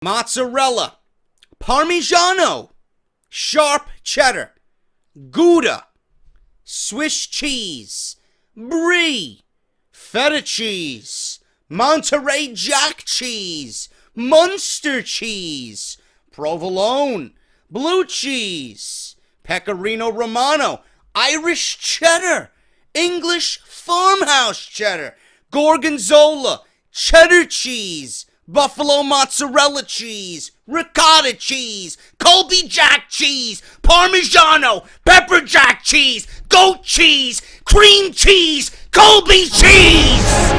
mozzarella, Parmigiano, sharp cheddar, Gouda, Swiss cheese, Brie, feta cheese, Monterey Jack cheese, Munster cheese, provolone, blue cheese, pecorino romano, Irish cheddar, English farmhouse cheddar, gorgonzola, cheddar cheese, buffalo mozzarella cheese, ricotta cheese, Colby Jack cheese, Parmigiano, pepper jack cheese, goat cheese, cream cheese, Colby cheese!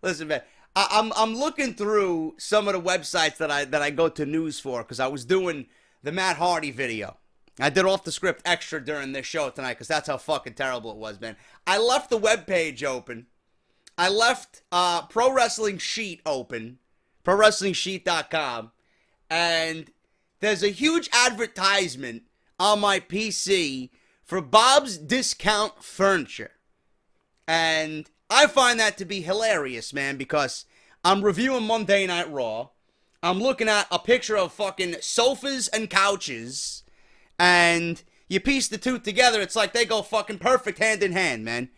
Listen, man, I'm looking through some of the websites that I go to news for, because I was doing the Matt Hardy video. I did off the script extra during this show tonight because that's how fucking terrible it was, man. I left the webpage open. I left Pro Wrestling Sheet open, ProWrestlingSheet.com, and there's a huge advertisement on my PC for Bob's Discount Furniture. And I find that to be hilarious, man, because I'm reviewing Monday Night Raw. I'm looking at a picture of fucking sofas and couches, and you piece the two together, it's like they go fucking perfect hand in hand, man.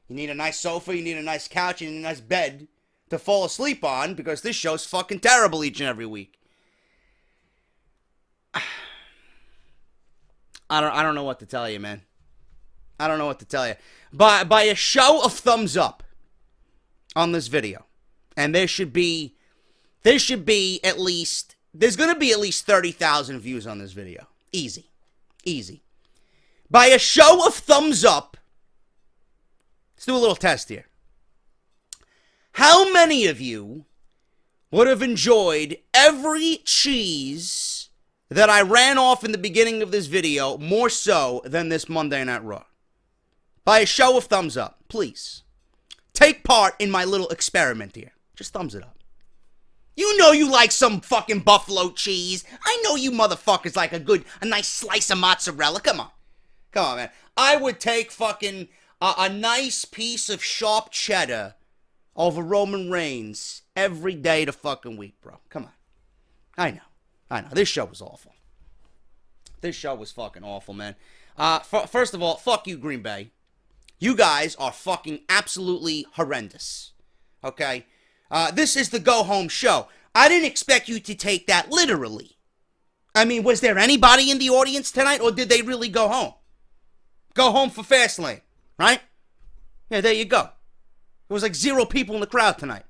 You need a nice sofa, you need a nice couch, you need a nice bed to fall asleep on, because this show's fucking terrible each and every week. I don't know what to tell you, man. I don't know what to tell you. By a show of thumbs up on this video, and there should be at least, there's going to be at least 30,000 views on this video. Easy. By a show of thumbs up, let's do a little test here. How many of you would have enjoyed every cheese that I ran off in the beginning of this video more so than this Monday Night Raw? By a show of thumbs up, please. Take part in my little experiment here. Just thumbs it up. You know you like some fucking buffalo cheese. I know you motherfuckers like a nice slice of mozzarella. Come on, man. I would take fucking a nice piece of sharp cheddar over Roman Reigns every day of the fucking week, bro. Come on. I know. This show was awful. This show was fucking awful, man. First of all, fuck you, Green Bay. You guys are fucking absolutely horrendous. Okay? This is the go-home show. I didn't expect you to take that literally. I mean, was there anybody in the audience tonight, or did they really go home? Go home for Fastlane, right? Yeah, there you go. There was like 0 people in the crowd tonight.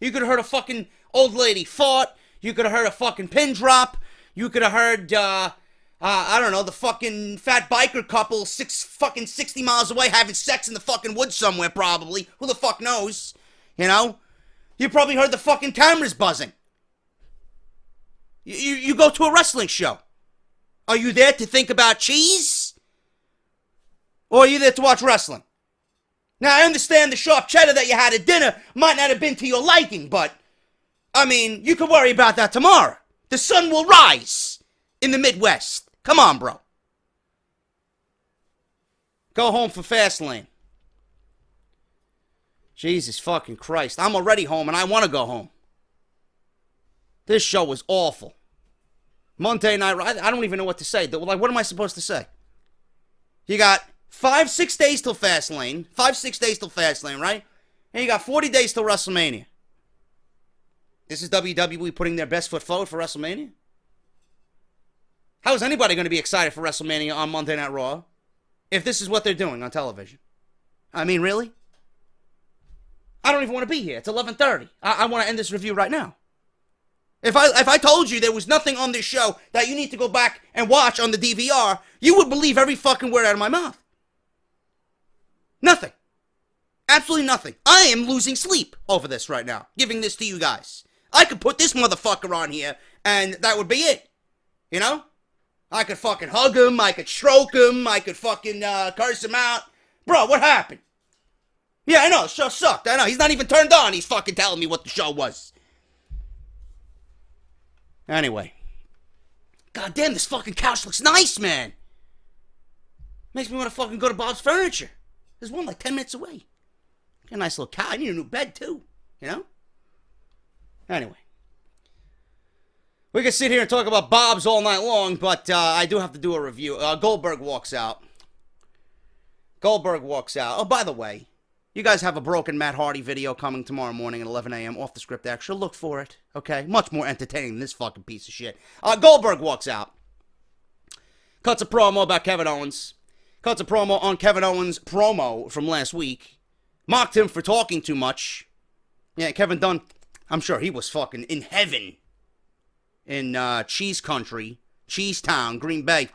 You could have heard a fucking old lady fart. You could have heard a fucking pin drop. You could have heard, I don't know, the fucking fat biker couple 60 miles away having sex in the fucking woods somewhere, probably. Who the fuck knows? You know? You probably heard the fucking cameras buzzing. You go to a wrestling show. Are you there to think about cheese? Or are you there to watch wrestling? Now, I understand the sharp cheddar that you had at dinner might not have been to your liking, but, I mean, you can worry about that tomorrow. The sun will rise in the Midwest. Come on, bro. Go home for Fastlane. Jesus fucking Christ. I'm already home and I want to go home. This show was awful. Monday Night Raw, I don't even know what to say. Like, what am I supposed to say? You got 5-6 days till Fastlane. 5-6 days till Fastlane, right? And you got 40 days till WrestleMania. This is WWE putting their best foot forward for WrestleMania? How is anybody going to be excited for WrestleMania on Monday Night Raw if this is what they're doing on television? I mean, really? I don't even want to be here. It's 11:30. I want to end this review right now. If I told you there was nothing on this show that you need to go back and watch on the DVR, you would believe every fucking word out of my mouth. Nothing. Absolutely nothing. I am losing sleep over this right now, giving this to you guys. I could put this motherfucker on here, and that would be it. You know? I could fucking hug him, I could stroke him, I could fucking curse him out. Bro, what happened? Yeah, I know, the show sucked. I know, he's not even turned on. He's fucking telling me what the show was. Anyway. God damn, this fucking couch looks nice, man. Makes me want to fucking go to Bob's Furniture. There's one like 10 minutes away. Got a nice little couch. I need a new bed too, you know? Anyway. We can sit here and talk about Bob's all night long, but I do have to do a review. Goldberg walks out. Oh, by the way, you guys have a broken Matt Hardy video coming tomorrow morning at 11 a.m. off the script extra. Look for it, okay? Much more entertaining than this fucking piece of shit. Goldberg walks out. Cuts a promo about Kevin Owens. Cuts a promo on Kevin Owens' promo from last week. Mocked him for talking too much. Yeah, Kevin Dunn, I'm sure he was fucking in heaven. In cheese country, cheese town, Green Bay.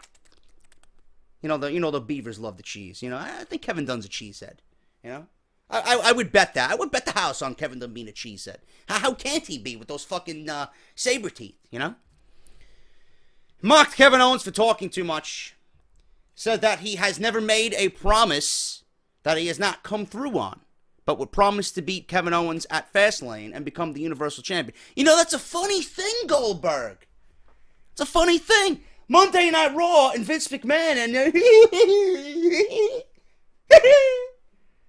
You know the Beavers love the cheese. You know, I think Kevin Dunn's a cheesehead. You know, I would bet that. I would bet the house on Kevin Dunn being a cheesehead. How can't he be with those fucking saber teeth? You know. Mocked Kevin Owens for talking too much. Said that he has never made a promise that he has not come through on, but would promise to beat Kevin Owens at Fastlane and become the Universal Champion. You know, that's a funny thing, Goldberg. It's a funny thing. Monday Night Raw and Vince McMahon and...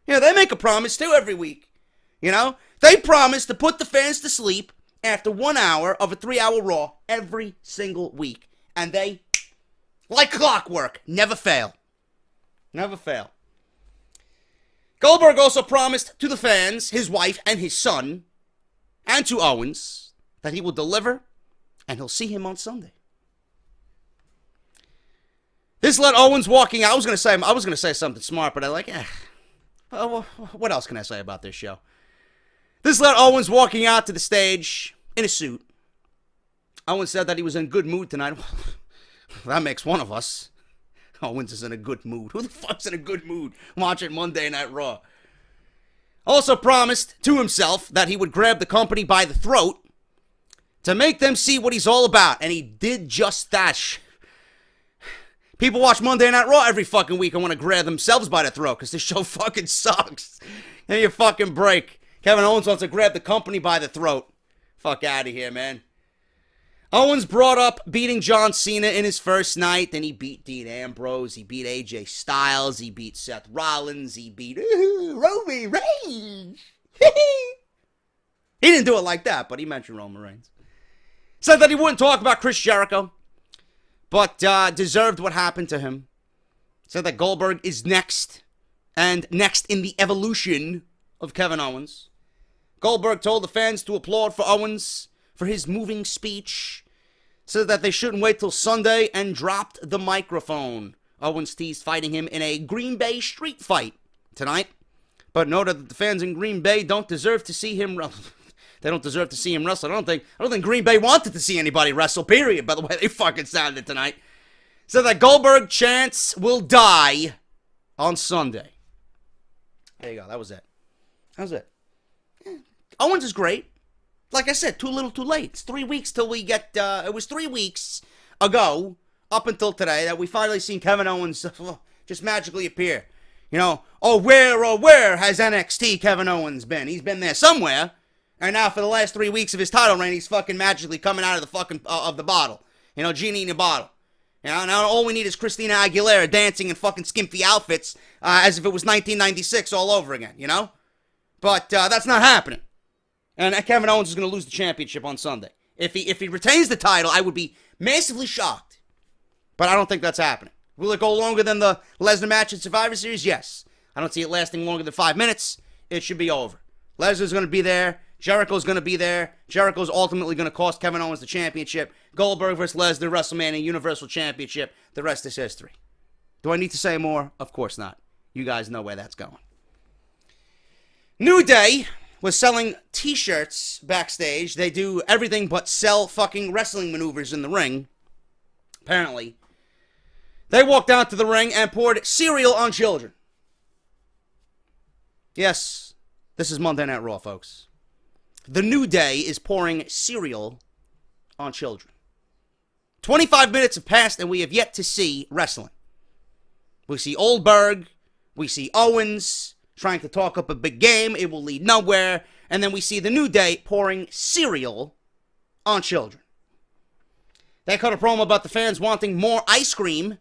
yeah, they make a promise, too, every week. You know? They promise to put the fans to sleep after 1 hour of a 3-hour Raw every single week. And they, like clockwork, never fail. Never fail. Goldberg also promised to the fans, his wife, and his son, and to Owens, that he will deliver, and he'll see him on Sunday. This led Owens walking out. I was gonna say something smart, but I like, what else can I say about this show? This led Owens walking out to the stage in a suit. Owens said that he was in good mood tonight. That makes one of us. Owens is in a good mood. Who the fuck's in a good mood watching Monday Night Raw? Also promised to himself that he would grab the company by the throat to make them see what he's all about. And he did just that. People watch Monday Night Raw every fucking week and want to grab themselves by the throat because this show fucking sucks. Give me a fucking break. Kevin Owens wants to grab the company by the throat. Fuck out of here, man. Owens brought up beating John Cena in his first night. Then he beat Dean Ambrose. He beat AJ Styles. He beat Seth Rollins. He beat Roman Reigns. He didn't do it like that, but he mentioned Roman Reigns. Said that he wouldn't talk about Chris Jericho, but deserved what happened to him. Said that Goldberg is next, and next in the evolution of Kevin Owens. Goldberg told the fans to applaud for Owens for his moving speech. Said that they shouldn't wait till Sunday and dropped the microphone. Owens teased fighting him in a Green Bay street fight tonight, but noted that the fans in Green Bay don't deserve to see him wrestle. They don't deserve to see him wrestle. I don't think Green Bay wanted to see anybody wrestle, period, by the way they fucking sounded tonight. Said that Goldberg chants will die on Sunday. There you go. That was it. Yeah. Owens is great. Like I said, too little, too late. It's 3 weeks till we get, it was 3 weeks ago, up until today, that we finally seen Kevin Owens just magically appear. You know, where has NXT Kevin Owens been? He's been there somewhere. And now for the last 3 weeks of his title reign, he's fucking magically coming out of the fucking, of the bottle. You know, genie in a bottle. You know, now all we need is Christina Aguilera dancing in fucking skimpy outfits as if it was 1996 all over again, you know? But that's not happening. And Kevin Owens is going to lose the championship on Sunday. If he retains the title, I would be massively shocked. But I don't think that's happening. Will it go longer than the Lesnar match in Survivor Series? Yes. I don't see it lasting longer than 5 minutes. It should be over. Lesnar's going to be there. Jericho's going to be there. Jericho's ultimately going to cost Kevin Owens the championship. Goldberg versus Lesnar, WrestleMania, Universal Championship. The rest is history. Do I need to say more? Of course not. You guys know where that's going. New Day was selling t-shirts backstage. They do everything but sell fucking wrestling maneuvers in the ring. Apparently. They walked out to the ring and poured cereal on children. Yes, this is Monday Night Raw, folks. The New Day is pouring cereal on children. 25 minutes have passed and we have yet to see wrestling. We see Goldberg. We see Owens trying to talk up a big game. It will lead nowhere. And then we see the New Day pouring cereal on children. They cut a promo about the fans wanting more ice cream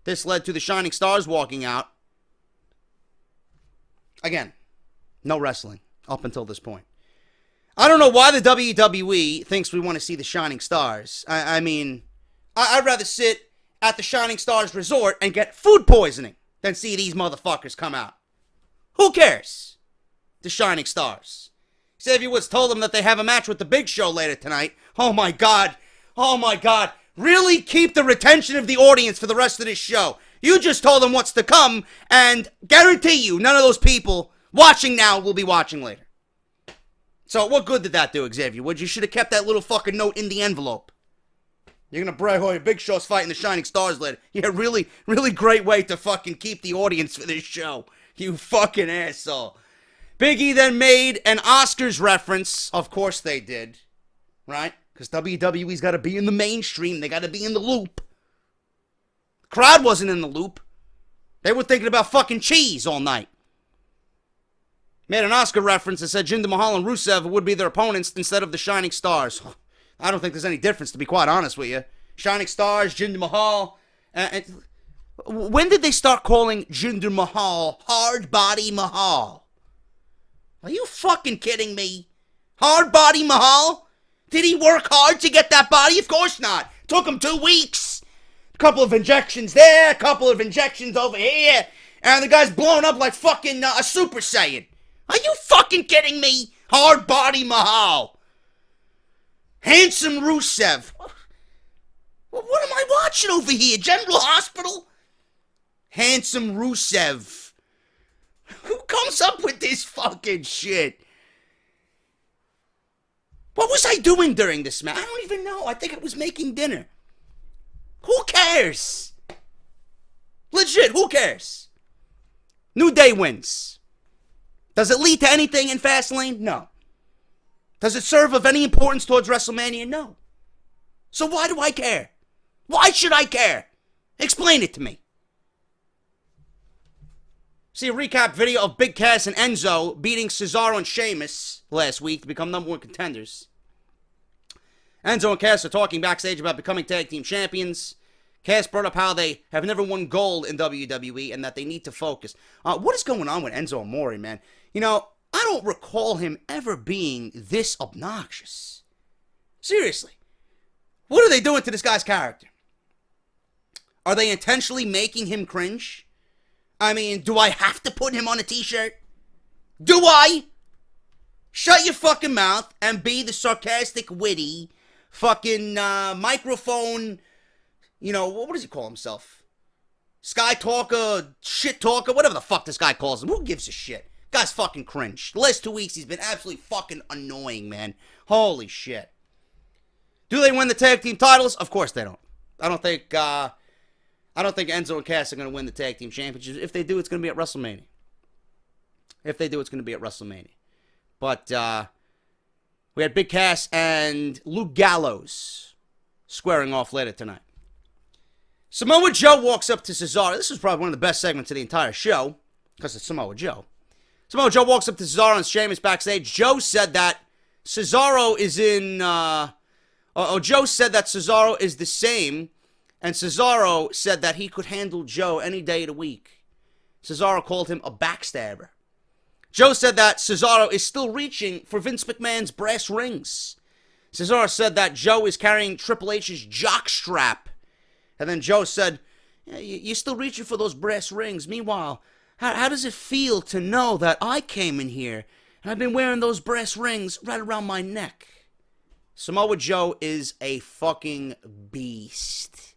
This led to the Shining Stars walking out. Again, no wrestling up until this point. I don't know why the WWE thinks we want to see the Shining Stars. I mean, I'd rather sit at the Shining Stars Resort and get food poisoning than see these motherfuckers come out. Who cares? The Shining Stars. Xavier Woods told them that they have a match with the Big Show later tonight. Oh my God. Oh my God. Really keep the retention of the audience for the rest of this show. You just told them what's to come, and guarantee you none of those people watching now will be watching later. So what good did that do, Xavier Woods? You should have kept that little fucking note in the envelope. You're going to brag, oh, your Big Show's fighting the Shining Stars later. Yeah, really, really great way to fucking keep the audience for this show. You fucking asshole. Big E then made an Oscars reference. Of course they did. Right? Because WWE's got to be in the mainstream. They got to be in the loop. The crowd wasn't in the loop. They were thinking about fucking cheese all night. Made an Oscar reference and said Jinder Mahal and Rusev would be their opponents instead of the Shining Stars. I don't think there's any difference, to be quite honest with you. Shining Stars, Jinder Mahal. When did they start calling Jinder Mahal Hard Body Mahal? Are you fucking kidding me? Hard Body Mahal? Did he work hard to get that body? Of course not. Took him 2 weeks. A couple of injections there, a couple of injections over here, and the guy's blown up like fucking a Super Saiyan. Are you fucking kidding me? Hard Body Mahal. Handsome Rusev. What am I watching over here? General Hospital? Handsome Rusev. Who comes up with this fucking shit? What was I doing during this match? I don't even know. I think I was making dinner. Who cares? Legit, who cares? New Day wins. Does it lead to anything in Fastlane? No. Does it serve of any importance towards WrestleMania? No. So why do I care? Why should I care? Explain it to me. See a recap video of Big Cass and Enzo beating Cesaro and Sheamus last week to become #1 contenders. Enzo and Cass are talking backstage about becoming tag team champions. Cass brought up how they have never won gold in WWE and that they need to focus. What is going on with Enzo Amore, man? You know, I don't recall him ever being this obnoxious. Seriously. What are they doing to this guy's character? Are they intentionally making him cringe? I mean, do I have to put him on a t-shirt? Do I? Shut your fucking mouth and be the sarcastic, witty, fucking microphone, you know, what does he call himself? Sky talker, shit talker, whatever the fuck this guy calls him. Who gives a shit? Guy's fucking cringe. The last 2 weeks he's been absolutely fucking annoying, man. Holy shit. Do they win the tag team titles? Of course they don't. I don't think Enzo and Cass are going to win the tag team championships. If they do, it's going to be at WrestleMania. If they do, it's going to be at WrestleMania. But we had Big Cass and Luke Gallows squaring off later tonight. Samoa Joe walks up to Cesaro. This is probably one of the best segments of the entire show because it's Samoa Joe. Samoa Joe walks up to Cesaro and Sheamus backstage. Joe said that Cesaro is Joe said that Cesaro is the same, and Cesaro said that he could handle Joe any day of the week. Cesaro called him a backstabber. Joe said that Cesaro is still reaching for Vince McMahon's brass rings. Cesaro said that Joe is carrying Triple H's jockstrap. And then Joe said, yeah, you're still reaching for those brass rings. Meanwhile, how does it feel to know that I came in here and I've been wearing those brass rings right around my neck? Samoa Joe is a fucking beast.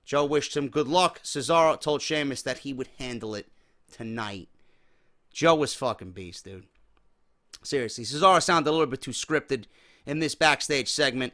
Joe wished him good luck. Cesaro told Sheamus that he would handle it tonight. Joe was fucking beast, dude. Seriously, Cesaro sounded a little bit too scripted in this backstage segment,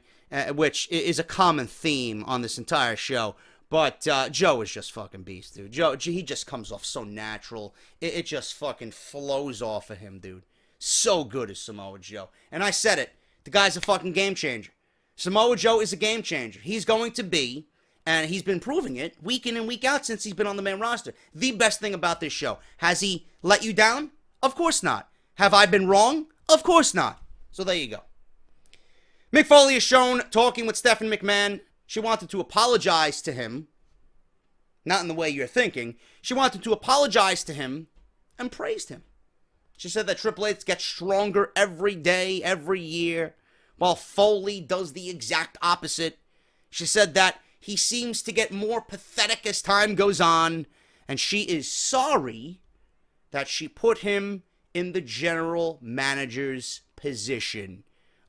which is a common theme on this entire show. But Joe is just fucking beast, dude. Joe, he just comes off so natural. It just fucking flows off of him, dude. So good is Samoa Joe. And I said it. The guy's a fucking game changer. Samoa Joe is a game changer. He's going to be, and he's been proving it week in and week out since he's been on the main roster, the best thing about this show. Has he let you down? Of course not. Have I been wrong? Of course not. So there you go. Mick Foley is shown talking with Stephanie McMahon. She wanted to apologize to him Not in the way you're thinking. She wanted to apologize to him and praised him. She said that Triple H gets stronger every day, every year, while Foley does the exact opposite. She said that he seems to get more pathetic as time goes on, and she is sorry that she put him in the general manager's position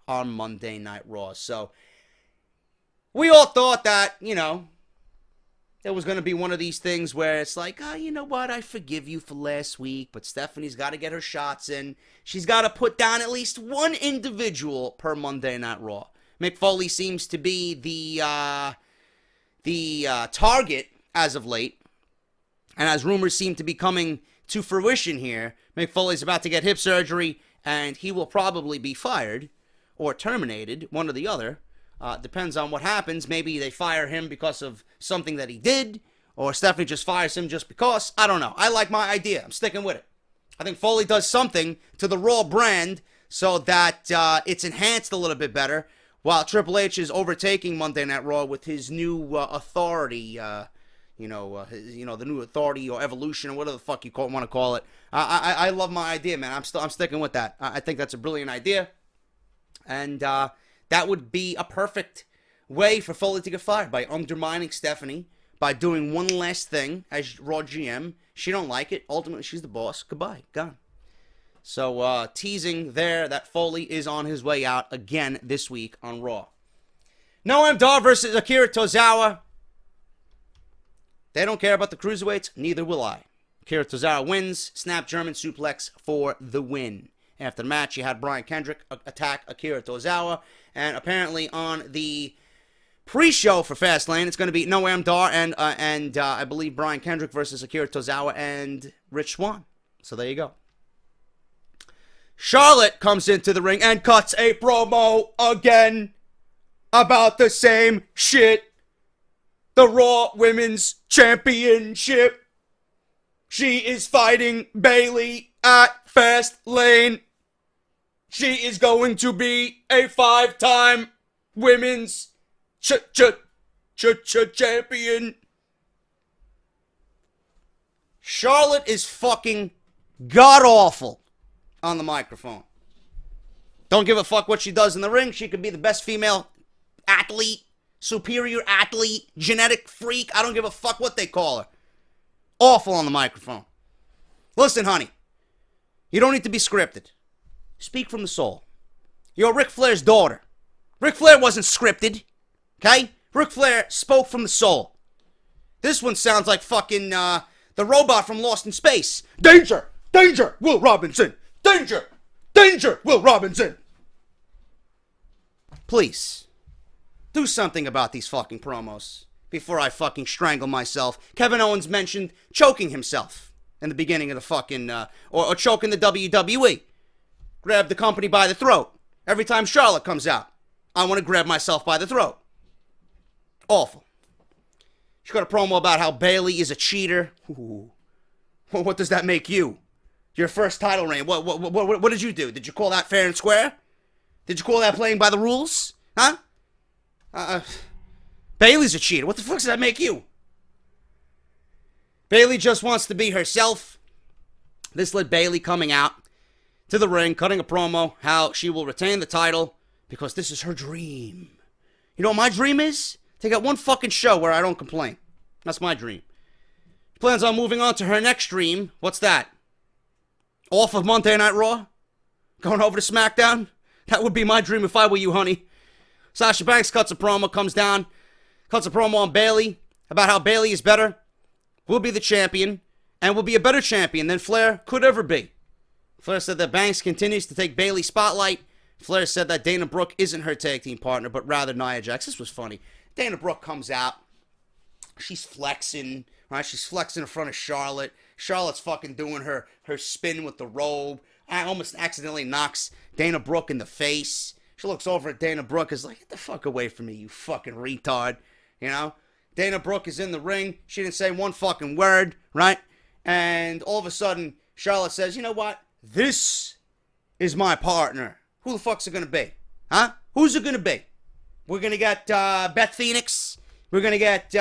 on Monday Night Raw. So, we all thought that, it was going to be one of these things where it's like, you know what, I forgive you for last week, but Stephanie's got to get her shots in. She's got to put down at least one individual per Monday Night Raw. Mick Foley seems to be the target as of late, and as rumors seem to be coming to fruition here, Mick Foley's about to get hip surgery, and he will probably be fired or terminated, one or the other. Depends on what happens. Maybe they fire him because of something that he did, or Stephanie just fires him just because. I don't know. I like my idea. I'm sticking with it. I think Foley does something to the Raw brand so that it's enhanced a little bit better, while Triple H is overtaking Monday Night Raw with his new authority, the new authority or evolution or whatever the fuck you want to call it. I love my idea, man. I'm sticking with that. I think that's a brilliant idea, and that would be a perfect way for Foley to get fired, by undermining Stephanie, by doing one last thing as Raw GM. She don't like it. Ultimately, she's the boss. Goodbye. Gone. So, teasing there that Foley is on his way out again this week on Raw. Noam Dar versus Akira Tozawa. They don't care about the cruiserweights. Neither will I. Akira Tozawa wins. Snap German suplex for the win. After the match, you had Brian Kendrick attack Akira Tozawa. And apparently on the pre-show for Fastlane, it's going to be Noam Dar and I believe Brian Kendrick versus Akira Tozawa and Rich Swann. So there you go. Charlotte comes into the ring and cuts a promo again about the same shit. The Raw Women's Championship. She is fighting Bayley at Fastlane. She is going to be a 5-time women's champion. Charlotte is fucking god-awful on the microphone. Don't give a fuck what she does in the ring. She could be the best female athlete, superior athlete, genetic freak. I don't give a fuck what they call her. Awful on the microphone. Listen, honey. You don't need to be scripted. Speak from the soul. You're Ric Flair's daughter. Ric Flair wasn't scripted. Okay? Ric Flair spoke from the soul. This one sounds like fucking the robot from Lost in Space. Danger! Danger! Will Robinson! Danger! Danger! Will Robinson! Please, do something about these fucking promos before I fucking strangle myself. Kevin Owens mentioned choking himself in the beginning of the fucking, or choking the WWE. Grab the company by the throat. Every time Charlotte comes out, I want to grab myself by the throat. Awful. She got a promo about how Bayley is a cheater. Ooh. Well, what does that make you? Your first title reign. What did you do? Did you call that fair and square? Did you call that playing by the rules? Huh? Bayley's a cheater. What the fuck does that make you? Bayley just wants to be herself. This led Bayley coming out to the ring, cutting a promo, how she will retain the title because this is her dream. You know what my dream is? To get one fucking show where I don't complain. That's my dream. She plans on moving on to her next dream. What's that? Off of Monday Night Raw? Going over to SmackDown? That would be my dream if I were you, honey. Sasha Banks cuts a promo, comes down, cuts a promo on Bayley about how Bayley is better, will be the champion, and will be a better champion than Flair could ever be. Flair said that Banks continues to take Bayley's spotlight. Flair said that Dana Brooke isn't her tag team partner, but rather Nia Jax. This was funny. Dana Brooke comes out. She's flexing, right? She's flexing in front of Charlotte. Charlotte's fucking doing her spin with the robe. I almost accidentally knocks Dana Brooke in the face. She looks over at Dana Brooke, is like, get the fuck away from me, you fucking retard. You know? Dana Brooke is in the ring. She didn't say one fucking word, right? And all of a sudden, Charlotte says, you know what? This is my partner. Who the fuck's it gonna be? Huh? Who's it gonna be? We're gonna get Beth Phoenix. We're gonna get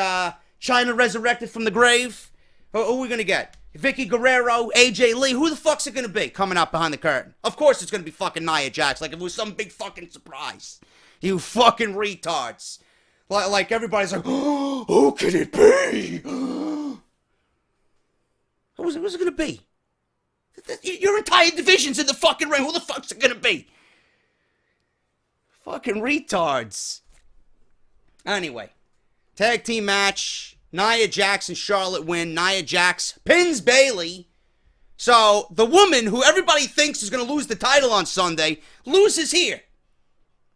China resurrected from the grave. Who are we going to get? Vicky Guerrero, AJ Lee. Who the fuck's it going to be coming out behind the curtain? Of course it's going to be fucking Nia Jax. Like if it was some big fucking surprise. You fucking retards. Like everybody's like, oh, who could it be? Who's it going to be? Your entire division's in the fucking ring. Who the fuck's it going to be? Fucking retards. Anyway, tag team match. Nia Jax and Charlotte win. Nia Jax pins Bayley. So the woman who everybody thinks is going to lose the title on Sunday loses here.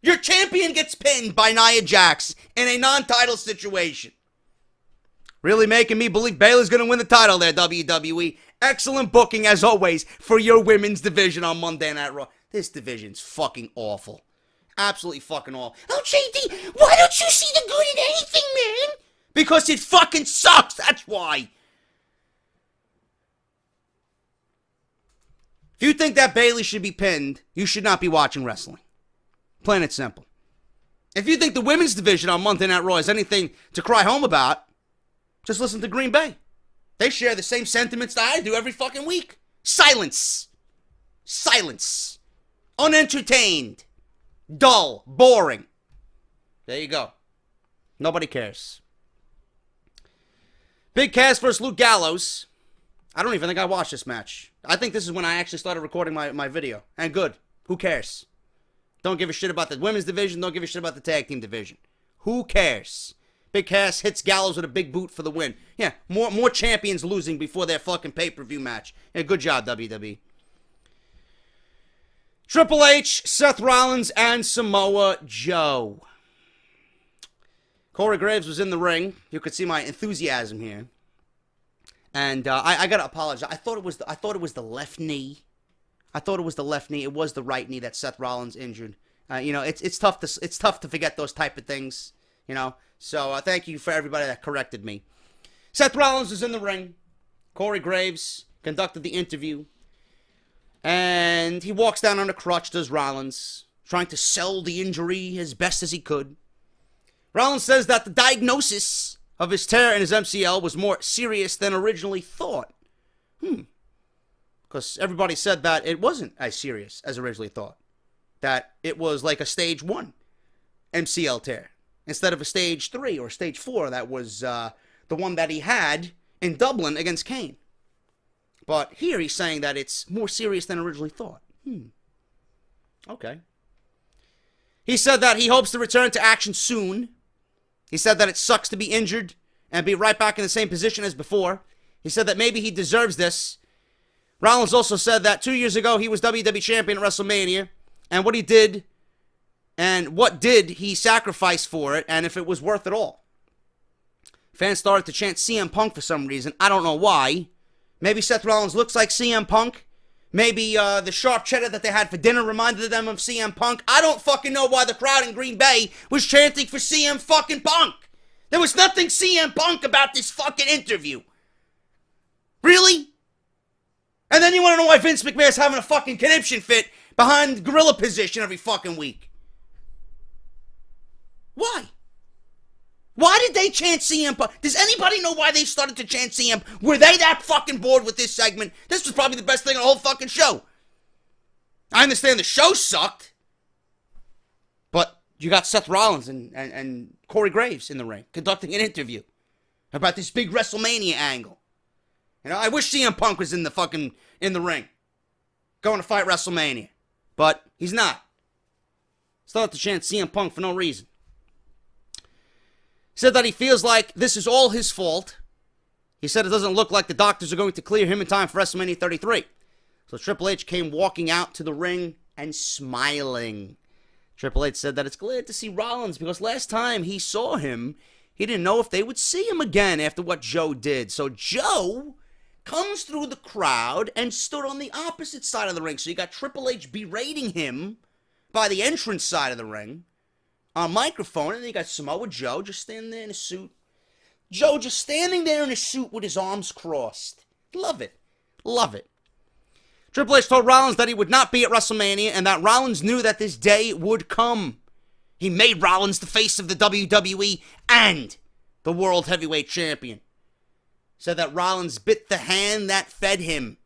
Your champion gets pinned by Nia Jax in a non-title situation. Really making me believe Bayley's going to win the title there, WWE. Excellent booking, as always, for your women's division on Monday Night Raw. This division's fucking awful. Absolutely fucking awful. Oh, JD, why don't you see the good in anything, man? Because it fucking sucks, that's why. If you think that Bayley should be pinned, you should not be watching wrestling. Plain and simple. If you think the women's division on Monday Night Raw is anything to cry home about, just listen to Green Bay. They share the same sentiments that I do every fucking week. Silence. Silence. Unentertained. Dull. Boring. There you go. Nobody cares. Big Cass versus Luke Gallows. I don't even think I watched this match. I think this is when I actually started recording my video. And good. Who cares? Don't give a shit about the women's division. Don't give a shit about the tag team division. Who cares? Big Cass hits Gallows with a big boot for the win. Yeah, more champions losing before their fucking pay-per-view match. Yeah, good job, WWE. Triple H, Seth Rollins, and Samoa Joe. Corey Graves was in the ring. You could see my enthusiasm here. And I gotta apologize. I thought it was the left knee. I thought it was the left knee. It was the right knee that Seth Rollins injured. It's tough to forget those type of things. So thank you for everybody that corrected me. Seth Rollins was in the ring. Corey Graves conducted the interview. And he walks down on a crutch, does Rollins, trying to sell the injury as best as he could. Rollins says that the diagnosis of his tear in his MCL was more serious than originally thought. Because everybody said that it wasn't as serious as originally thought. That it was like a stage 1 MCL tear. Instead of a stage 3 or stage 4 that was the one that he had in Dublin against Kane. But here he's saying that it's more serious than originally thought. Okay. He said that he hopes to return to action soon. He said that it sucks to be injured and be right back in the same position as before. He said that maybe he deserves this. Rollins also said that 2 years ago he was WWE Champion at WrestleMania. And what he did, and what did he sacrifice for it, and if it was worth it all. Fans started to chant CM Punk for some reason. I don't know why. Maybe Seth Rollins looks like CM Punk. Maybe the sharp cheddar that they had for dinner reminded them of CM Punk. I don't fucking know why the crowd in Green Bay was chanting for CM fucking Punk. There was nothing CM Punk about this fucking interview. Really? And then you want to know why Vince McMahon's having a fucking conniption fit behind gorilla position every fucking week. Why? Why did they chant CM Punk? Does anybody know why they started to chant CM? Were they that fucking bored with this segment? This was probably the best thing on the whole fucking show. I understand the show sucked. But you got Seth Rollins and Corey Graves in the ring conducting an interview about this big WrestleMania angle. I wish CM Punk was in the ring going to fight WrestleMania. But he's not. Started to chant CM Punk for no reason. He said that he feels like this is all his fault. He said it doesn't look like the doctors are going to clear him in time for WrestleMania 33. So Triple H came walking out to the ring and smiling. Triple H said that it's glad to see Rollins because last time he saw him, he didn't know if they would see him again after what Joe did. So Joe comes through the crowd and stood on the opposite side of the ring. So you got Triple H berating him by the entrance side of the ring on microphone, and then you got Samoa Joe just standing there in a suit. Joe just standing there in a suit with his arms crossed. Love it. Love it. Triple H told Rollins that he would not be at WrestleMania and that Rollins knew that this day would come. He made Rollins the face of the WWE and the World Heavyweight Champion, said that Rollins bit the hand that fed him.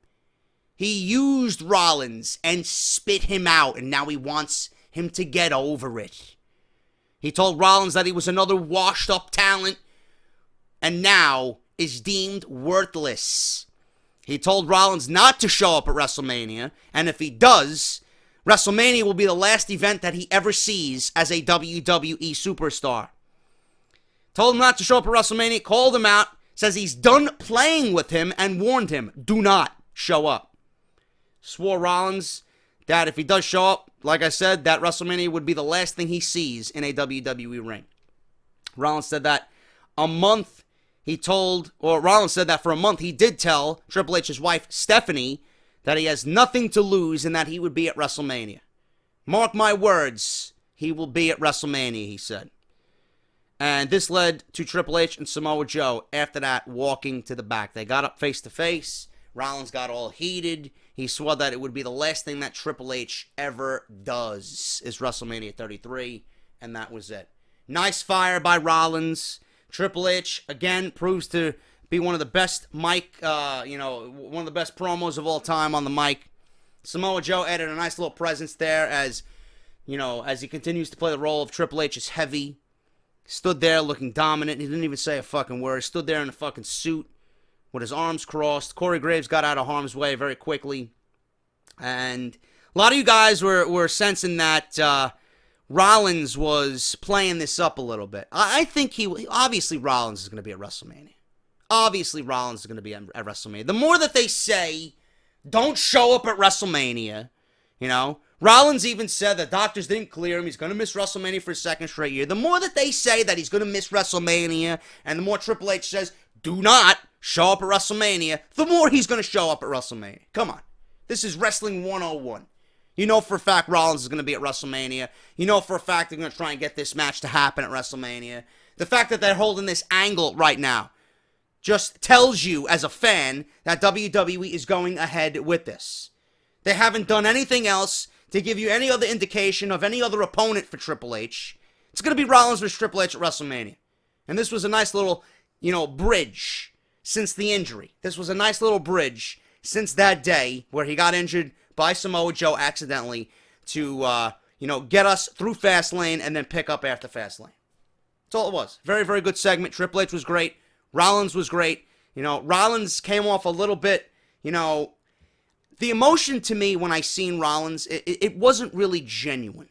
He used Rollins and spit him out, and now he wants him to get over it. He told Rollins that he was another washed-up talent and now is deemed worthless. He told Rollins not to show up at WrestleMania, and if he does, WrestleMania will be the last event that he ever sees as a WWE superstar. Told him not to show up at WrestleMania, called him out, says he's done playing with him, and warned him, do not show up. Swore Rollins that if he does show up, like I said, that WrestleMania would be the last thing he sees in a WWE ring. Rollins said that Rollins said that for a month he did tell Triple H's wife, Stephanie, that he has nothing to lose and that he would be at WrestleMania. Mark my words, he will be at WrestleMania, he said. And this led to Triple H and Samoa Joe, after that, walking to the back. They got up face to face. Rollins got all heated. He swore that it would be the last thing that Triple H ever does is WrestleMania 33, and that was it. Nice fire by Rollins. Triple H, again, proves to be one of the best one of the best promos of all time on the mic. Samoa Joe added a nice little presence there as he continues to play the role of Triple H's heavy. Stood there looking dominant. He didn't even say a fucking word. Stood there in a fucking suit with his arms crossed. Corey Graves got out of harm's way very quickly. And a lot of you guys were sensing that Rollins was playing this up a little bit. I think obviously Rollins is going to be at WrestleMania. Obviously Rollins is going to be at WrestleMania. The more that they say, don't show up at WrestleMania, Rollins even said that doctors didn't clear him. He's going to miss WrestleMania for a second straight year. The more that they say that he's going to miss WrestleMania, and the more Triple H says, do not show up at WrestleMania, the more he's going to show up at WrestleMania. Come on. This is Wrestling 101. You know for a fact Rollins is going to be at WrestleMania. You know for a fact they're going to try and get this match to happen at WrestleMania. The fact that they're holding this angle right now just tells you as a fan that WWE is going ahead with this. They haven't done anything else to give you any other indication of any other opponent for Triple H. It's going to be Rollins versus Triple H at WrestleMania. And this was a nice little, bridge since the injury. This was a nice little bridge since that day where he got injured by Samoa Joe accidentally to, get us through Fastlane and then pick up after Fastlane. That's all it was. Very, very good segment. Triple H was great. Rollins was great. Rollins came off a little bit, the emotion to me when I seen Rollins, it wasn't really genuine.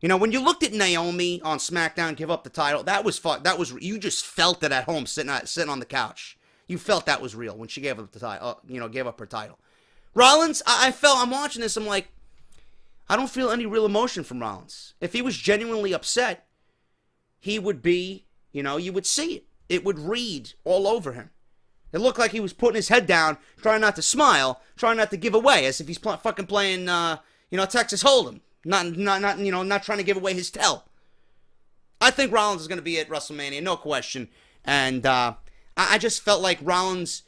When you looked at Naomi on SmackDown give up the title, that was you just felt it at home sitting on the couch. You felt that was real when she gave up the title, gave up her title. Rollins, I'm watching this, I'm like, I don't feel any real emotion from Rollins. If he was genuinely upset, he would be, you would see it. It would read all over him. It looked like he was putting his head down, trying not to smile, trying not to give away, as if he's fucking playing, Texas Hold'em. Not trying to give away his tell. I think Rollins is going to be at WrestleMania, no question. And I just felt like Rollins,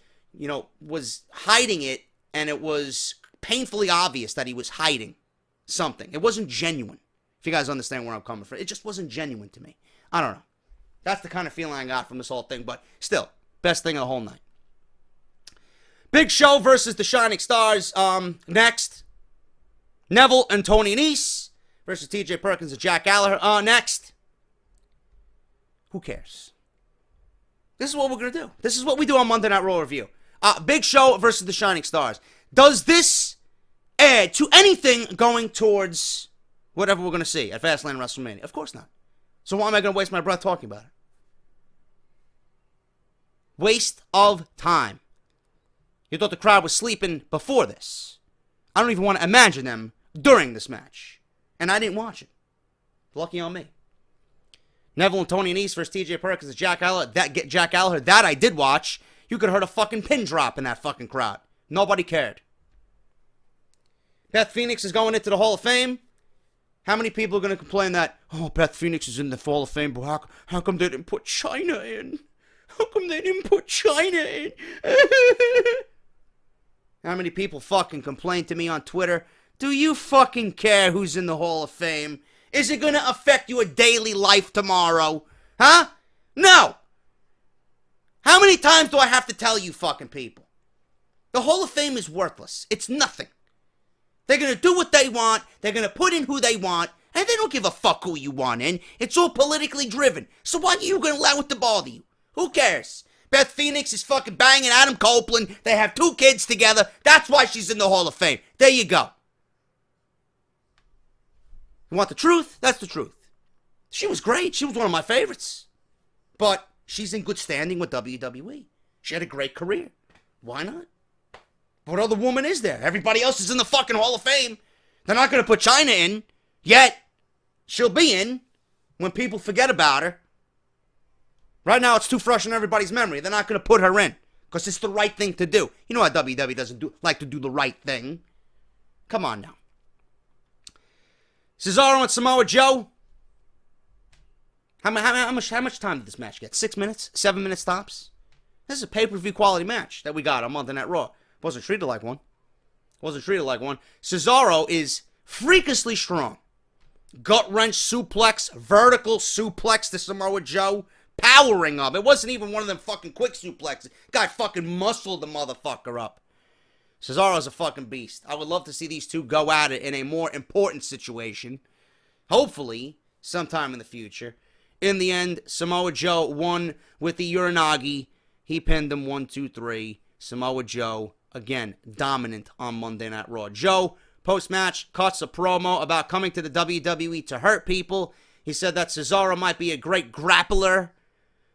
was hiding it, and it was painfully obvious that he was hiding something. It wasn't genuine. If you guys understand where I'm coming from. It just wasn't genuine to me. I don't know. That's the kind of feeling I got from this whole thing. But still, best thing of the whole night. Big Show versus the Shining Stars. Next. Neville and Tony Nese versus TJ Perkins and Jack Gallagher. Next. Who cares? This is what we're going to do. This is what we do on Monday Night Raw Review. Big Show versus the Shining Stars. Does this add to anything going towards whatever we're going to see at Fastlane and WrestleMania? Of course not. So why am I going to waste my breath talking about it? Waste of time. You thought the crowd was sleeping before this. I don't even want to imagine them during this match. And I didn't watch it. Lucky on me. Neville and Tony Nese versus TJ Perkins and Jack Gallagher. That I did watch. You could have heard a fucking pin drop in that fucking crowd. Nobody cared. Beth Phoenix is going into the Hall of Fame. How many people are going to complain that, Beth Phoenix is in the Hall of Fame, but how come they didn't put Chyna in? How come they didn't put Chyna in? How many people fucking complain to me on Twitter? Do you fucking care who's in the Hall of Fame? Is it going to affect your daily life tomorrow? Huh? No! How many times do I have to tell you fucking people? The Hall of Fame is worthless. It's nothing. They're going to do what they want. They're going to put in who they want. And they don't give a fuck who you want in. It's all politically driven. So why are you going to allow it to bother you? Who cares? Beth Phoenix is fucking banging Adam Copeland. They have 2 kids together. That's why she's in the Hall of Fame. There you go. You want the truth? That's the truth. She was great. She was one of my favorites. But she's in good standing with WWE. She had a great career. Why not? What other woman is there? Everybody else is in the fucking Hall of Fame. They're not going to put China in. Yet, she'll be in when people forget about her. Right now, it's too fresh in everybody's memory. They're not going to put her in because it's the right thing to do. You know how WWE doesn't like to do the right thing. Come on now. Cesaro and Samoa Joe. How much time did this match get? 6 minutes? 7 minutes tops? This is a pay-per-view quality match that we got on Monday Night Raw. Wasn't treated like one. Cesaro is freakishly strong. Gut-wrench suplex, vertical suplex to Samoa Joe. Powering up. It wasn't even one of them fucking quick suplexes. Guy fucking muscled the motherfucker up. Cesaro's a fucking beast. I would love to see these two go at it in a more important situation. Hopefully, sometime in the future. In the end, Samoa Joe won with the Uranagi. He pinned him 1, 2, 3. Samoa Joe, again, dominant on Monday Night Raw. Joe, post-match, cuts a promo about coming to the WWE to hurt people. He said that Cesaro might be a great grappler,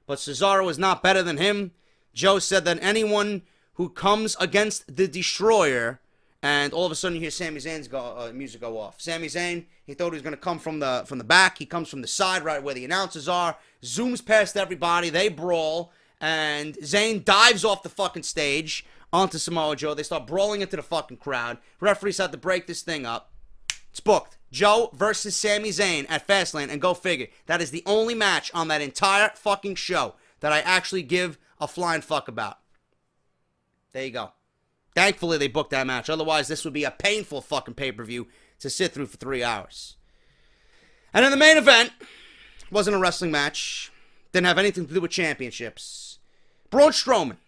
but Cesaro is not better than him. Joe said that anyone who comes against the Destroyer, and all of a sudden you hear Sami Zayn's music go off. Sami Zayn, he thought he was going to come from the back. He comes from the side, right where the announcers are. Zooms past everybody. They brawl. And Zayn dives off the fucking stage onto Samoa Joe. They start brawling into the fucking crowd. Referees had to break this thing up. It's booked. Joe versus Sami Zayn at Fastlane. And go figure. That is the only match on that entire fucking show that I actually give a flying fuck about. There you go. Thankfully, they booked that match. Otherwise, this would be a painful fucking pay-per-view to sit through for 3 hours. And in the main event, wasn't a wrestling match. Didn't have anything to do with championships. Braun Strowman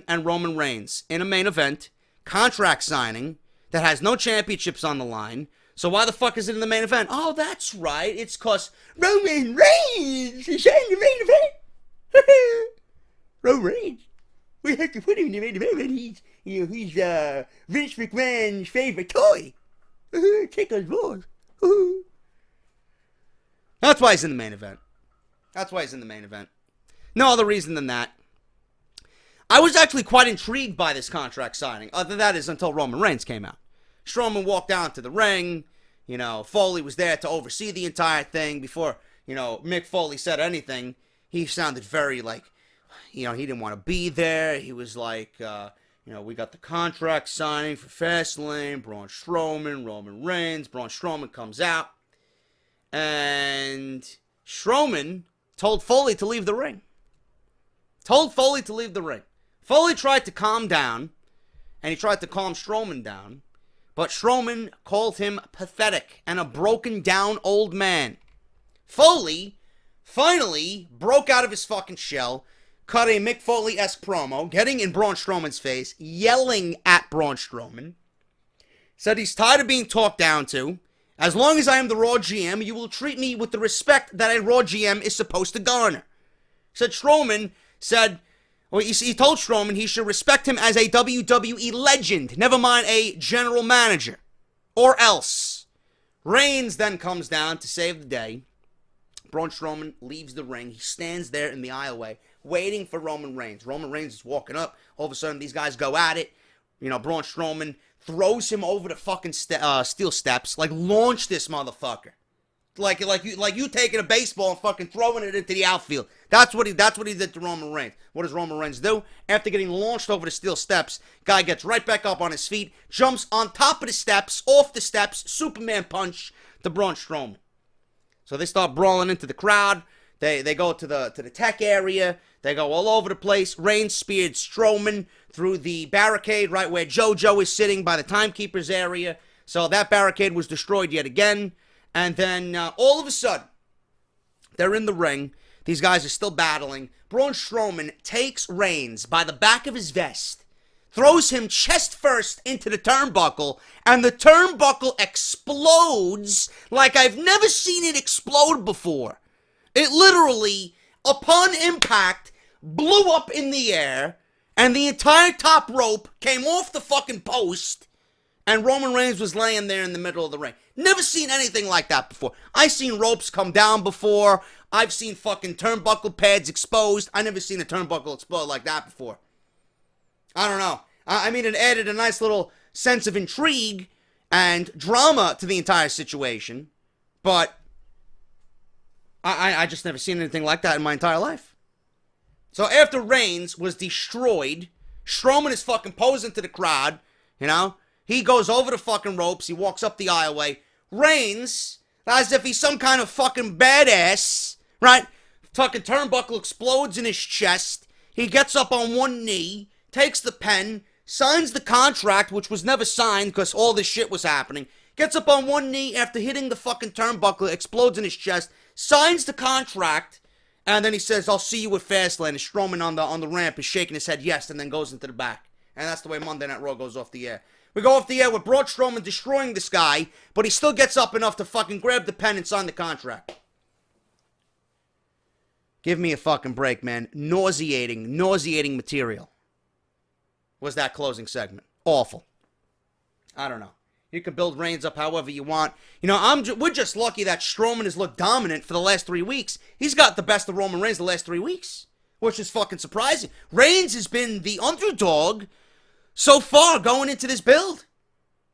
and Roman Reigns in a main event. Contract signing that has no championships on the line. So why the fuck is it in the main event? Oh, that's right. It's because Roman Reigns is in the main event. Roman Reigns. We have to put him in the main event. He's Vince McMahon's favorite toy. Take those balls. That's why he's in the main event. No other reason than that. I was actually quite intrigued by this contract signing. That is until Roman Reigns came out. Strowman walked down to the ring. Foley was there to oversee the entire thing. Before, Mick Foley said anything, he sounded very he didn't want to be there. He was like, we got the contract signing for Fastlane, Braun Strowman, Roman Reigns. Braun Strowman comes out. And Strowman told Foley to leave the ring. Foley tried to calm down, and he tried to calm Strowman down, but Strowman called him pathetic and a broken down old man. Foley finally broke out of his fucking shell, cut a Mick Foley-esque promo, getting in Braun Strowman's face, yelling at Braun Strowman, said he's tired of being talked down to. As long as I am the Raw GM, you will treat me with the respect that a Raw GM is supposed to garner. He told Strowman he should respect him as a WWE legend, never mind a general manager. Or else. Reigns then comes down to save the day. Braun Strowman leaves the ring. He stands there in the aisleway, waiting for Roman Reigns. Roman Reigns is walking up. All of a sudden, these guys go at it. Braun Strowman throws him over the fucking steel steps. Launch this motherfucker. Like you taking a baseball and fucking throwing it into the outfield. That's what he did to Roman Reigns. What does Roman Reigns do? After getting launched over the steel steps, guy gets right back up on his feet, jumps on top of the steps, off the steps, Superman punch to Braun Strowman. So they start brawling into the crowd. They go to the tech area. They go all over the place. Reigns speared Strowman through the barricade right where JoJo is sitting by the timekeeper's area. So that barricade was destroyed yet again. And then all of a sudden, they're in the ring. These guys are still battling. Braun Strowman takes Reigns by the back of his vest, throws him chest first into the turnbuckle, and the turnbuckle explodes like I've never seen it explode before. It literally, upon impact, blew up in the air, and the entire top rope came off the fucking post, and Roman Reigns was laying there in the middle of the ring. Never seen anything like that before. I've seen ropes come down before. I've seen fucking turnbuckle pads exposed. I never seen a turnbuckle explode like that before. I don't know. I mean, it added a nice little sense of intrigue and drama to the entire situation, but I just never seen anything like that in my entire life. So after Reigns was destroyed, Strowman is fucking posing to the crowd, you know? He goes over the fucking ropes. He walks up the aisleway. Reigns, as if he's some kind of fucking badass, right? Fucking turnbuckle explodes in his chest. He gets up on one knee, takes the pen, signs the contract, which was never signed because all this shit was happening. Gets up on one knee after hitting the fucking turnbuckle, explodes in his chest, signs the contract, and then he says, "I'll see you at Fastlane." And Strowman on the ramp is shaking his head yes, and then goes into the back. And that's the way Monday Night Raw goes off the air. We go off the air with Braun Strowman destroying this guy, but he still gets up enough to fucking grab the pen and sign the contract. Give me a fucking break, man. Nauseating material was that closing segment. Awful. I don't know. You can build Reigns up however you want. You know, we're just lucky that Strowman has looked dominant for the last 3 weeks. He's got the best of Roman Reigns the last 3 weeks, which is fucking surprising. Reigns has been the underdog so far going into this build,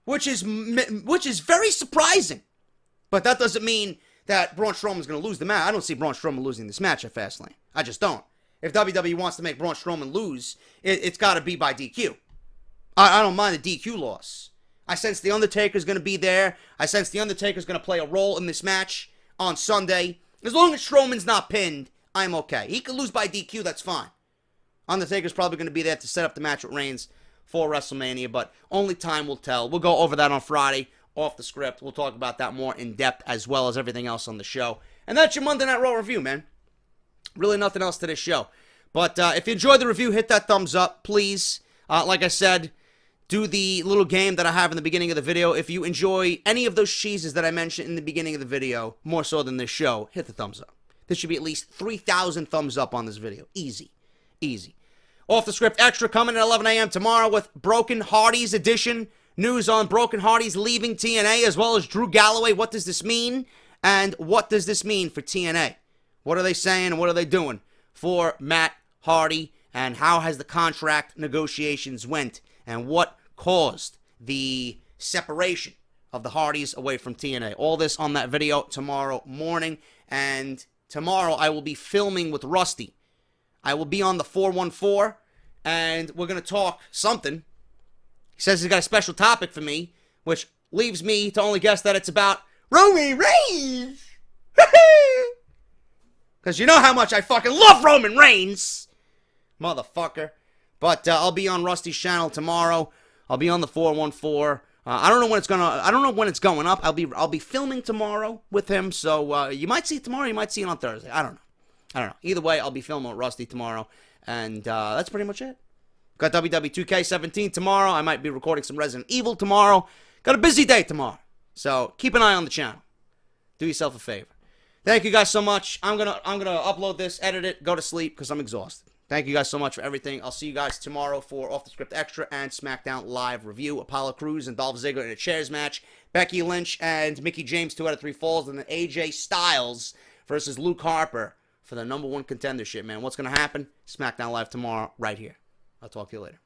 which is very surprising. But that doesn't mean that Braun Strowman's going to lose the match. I don't see Braun Strowman losing this match at Fastlane. I just don't. If WWE wants to make Braun Strowman lose, it's got to be by DQ. I don't mind the DQ loss. I sense The Undertaker's going to be there. I sense The Undertaker's going to play a role in this match on Sunday. As long as Strowman's not pinned, I'm okay. He could lose by DQ, that's fine. Undertaker's probably going to be there to set up the match with Reigns for WrestleMania, but only time will tell. We'll go over that on Friday, off the script. We'll talk about that more in depth as well as everything else on the show. And that's your Monday Night Raw review, man. Really nothing else to this show. But if you enjoyed the review, hit that thumbs up, please. Like I said, do the little game that I have in the beginning of the video. If you enjoy any of those cheeses that I mentioned in the beginning of the video, more so than this show, hit the thumbs up. There should be at least 3,000 thumbs up on this video. Easy. Easy. Off the Script Extra coming at 11 a.m. tomorrow with Broken Hardys edition. News on Broken Hardys leaving TNA, as well as Drew Galloway. What does this mean? And what does this mean for TNA? What are they saying and what are they doing for Matt Hardy? And how has the contract negotiations went? And what caused the separation of the Hardys away from TNA? All this on that video tomorrow morning. And tomorrow I will be filming with Rusty. I will be on the 414, and we're going to talk something. He says he's got a special topic for me, which leaves me to only guess that it's about Roman Reigns. Because you know how much I fucking love Roman Reigns. Motherfucker. But I'll be on Rusty's channel tomorrow. I'll be on the 414. I don't know when it's going up. I'll be filming tomorrow with him, so you might see it tomorrow, you might see it on Thursday. I don't know. Either way, I'll be filming with Rusty tomorrow. And that's pretty much it. Got WWE 2K17 tomorrow. I might be recording some Resident Evil tomorrow. Got a busy day tomorrow. So keep an eye on the channel. Do yourself a favor. Thank you guys so much. I'm gonna upload this, edit it, go to sleep because I'm exhausted. Thank you guys so much for everything. I'll see you guys tomorrow for Off the Script Extra and SmackDown Live Review. Apollo Crews and Dolph Ziggler in a chairs match. Becky Lynch and Mickie James 2 out of 3 falls. And then AJ Styles versus Luke Harper for the #1 contendership, man. What's going to happen? SmackDown Live tomorrow right here. I'll talk to you later.